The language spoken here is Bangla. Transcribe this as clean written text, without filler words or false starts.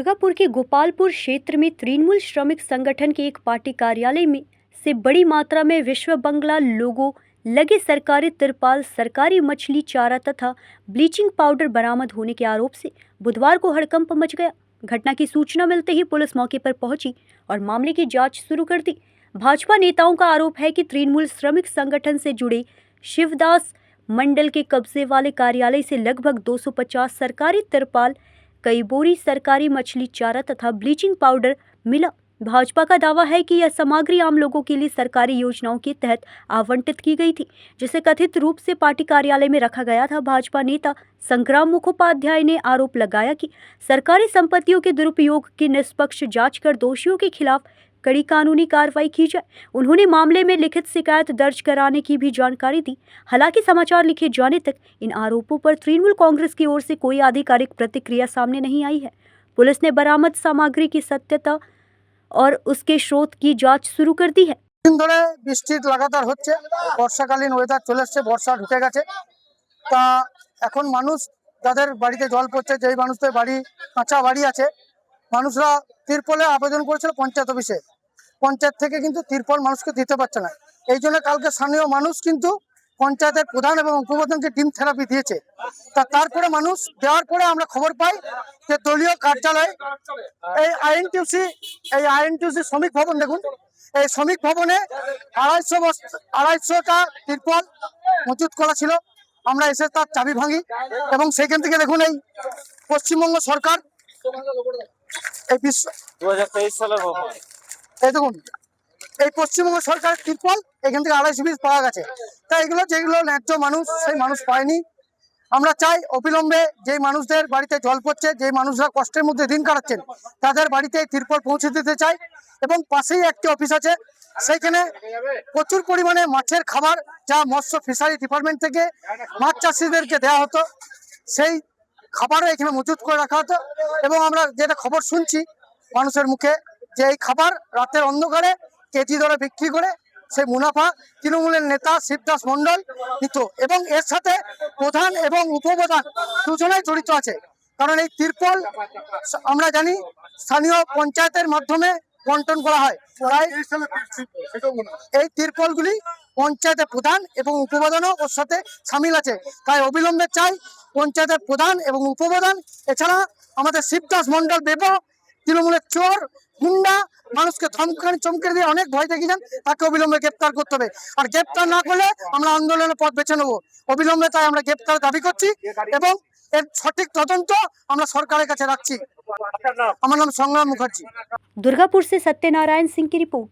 दुर्गापुर के गोपालपुर क्षेत्र में तृणमूल श्रमिक संगठन के एक पार्टी कार्यालय में से बड़ी मात्रा में विश्व बंगला लोगो लगे सरकारी तिरपाल, सरकारी मछली चारा तथा ब्लीचिंग पाउडर बरामद होने के आरोप से बुधवार को हड़कंप मच गया। घटना की सूचना मिलते ही पुलिस मौके पर पहुंची और मामले की जांच शुरू कर दी। भाजपा नेताओं का आरोप है कि तृणमूल श्रमिक संगठन से जुड़े शिवदास मंडल के कब्जे वाले कार्यालय से लगभग 250 सरकारी तिरपाल, कई बोरी सरकारी मछली चारा तथा ब्लीचिंग पाउडर मिला। भाजपा का दावा है कि यह सामग्री आम लोगों के लिए सरकारी योजनाओं के तहत आवंटित की गई थी, जिसे कथित रूप से पार्टी कार्यालय में रखा गया था। भाजपा नेता संग्राम मुखोपाध्याय ने आरोप लगाया कि सरकारी संपत्तियों के दुरुपयोग की निष्पक्ष जांच कर दोषियों के खिलाफ कड़ी कानूनी कार्रवाई की जाए। उन्होंने मामले में लिखित शिकायत दर्ज कराने की भी जानकारी दी। हालांकि समाचार लिखे जाने तक इन आरोपों पर तृणमूल कांग्रेस की ओर से कोई आधिकारिक प्रतिक्रिया सामने नहीं आई है। पुलिस ने बरामद सामग्री की सत्यता और उसके स्रोत की जांच शुरू कर दी है। दिन ধরে বৃষ্টি লাগাতার হচ্ছে, বর্ষাকালীন ওয়েদার চলে আসছে, বর্ষা ঢুকে গেছে। তা এখন মানুষ যাদের বাড়িতে জল পড়ছে, যেই মানুষদের বাড়ি কাঁচা বাড়ি আছে, মানুষরা তিরপলে আবেদন করেছিল পঞ্চায়েত অফিসে। পঞ্চায়েত থেকে কিন্তু তিরপল মানুষকে দিতে পারছে না। এই জন্য কালকে স্থানীয় মানুষ কিন্তু পঞ্চায়েতের প্রধান এবং উপপ্রধানকে ডিম থেরাপি দিয়েছে। তারপরে মানুষ দেওয়ার পরে আমরা খবর পাই যে দলীয় কার্যালয় এই আইএনটিউসি শ্রমিক ভবন, দেখুন এই শ্রমিক ভবনে 250টা তিরপল মজুত করা ছিল। আমরা এসে তার চাবি ভাঙি এবং সেখান থেকে দেখুন এই পশ্চিমবঙ্গ সরকার এই 2023 সালের এই দেখুন এই পশ্চিমবঙ্গ সরকারের তিরপল এখান থেকে 250 পিস পাওয়া গেছে। তাই এগুলো যেগুলো ন্যায্য মানুষ, সেই মানুষ পায়নি। আমরা চাই অবিলম্বে যে মানুষদের বাড়িতে জল পড়ছে, যে মানুষরা কষ্টের মধ্যে দিন কাটাচ্ছেন, তাদের বাড়িতে তিরপল পৌঁছে দিতে চাই। এবং পাশেই একটি অফিস আছে, সেইখানে প্রচুর পরিমাণে মাছের খাবার, যা মৎস্য ফিশারি ডিপার্টমেন্ট থেকে মাছ চাষিদেরকে দেওয়া হতো, সেই খাবারও এখানে মজুত করে রাখা হতো। এবং আমরা যেটা খবর শুনছি মানুষের মুখে, যে এই খাবার রাতের অন্ধকারে কেজি দরে বিক্রি করে সেই মুনাফা তৃণমূলের নেতা শিবদাস মন্ডল নিত। এবং এর সাথে প্রধান এবং উপপ্রধান দুজনেই জড়িত আছে। কারণ এই তিরপল আমরা জানি স্থানীয় পঞ্চায়েতের মাধ্যমে বন্টন করা হয়। তাই এই তিরপলগুলি পঞ্চায়েতের প্রধান এবং উপপ্রধানও ওর সাথে সামিল আছে। তাই অবিলম্বে চাই পঞ্চায়েতের প্রধান এবং উপপ্রধান, এছাড়া আমাদের শিবদাস মন্ডল বেব তৃণমূলের চোর গুন্ডা, মানুষকে চমকে দিয়ে অনেক ভয় দেখিয়েছেন, তাকে অবিলম্বে গ্রেপ্তার করতে হবে। আর গ্রেপ্তার না করলে আমরা আন্দোলনের পথ বেছে নেবো অবিলম্বে। তাই আমরা গ্রেপ্তার দাবি করছি এবং এর সঠিক তদন্ত আমরা সরকারের কাছে রাখছি। আমার নাম সংগ্রাম মুখার্জি। दुर्गापुर से सत्यनारायण सिंह की रिपोर्ट।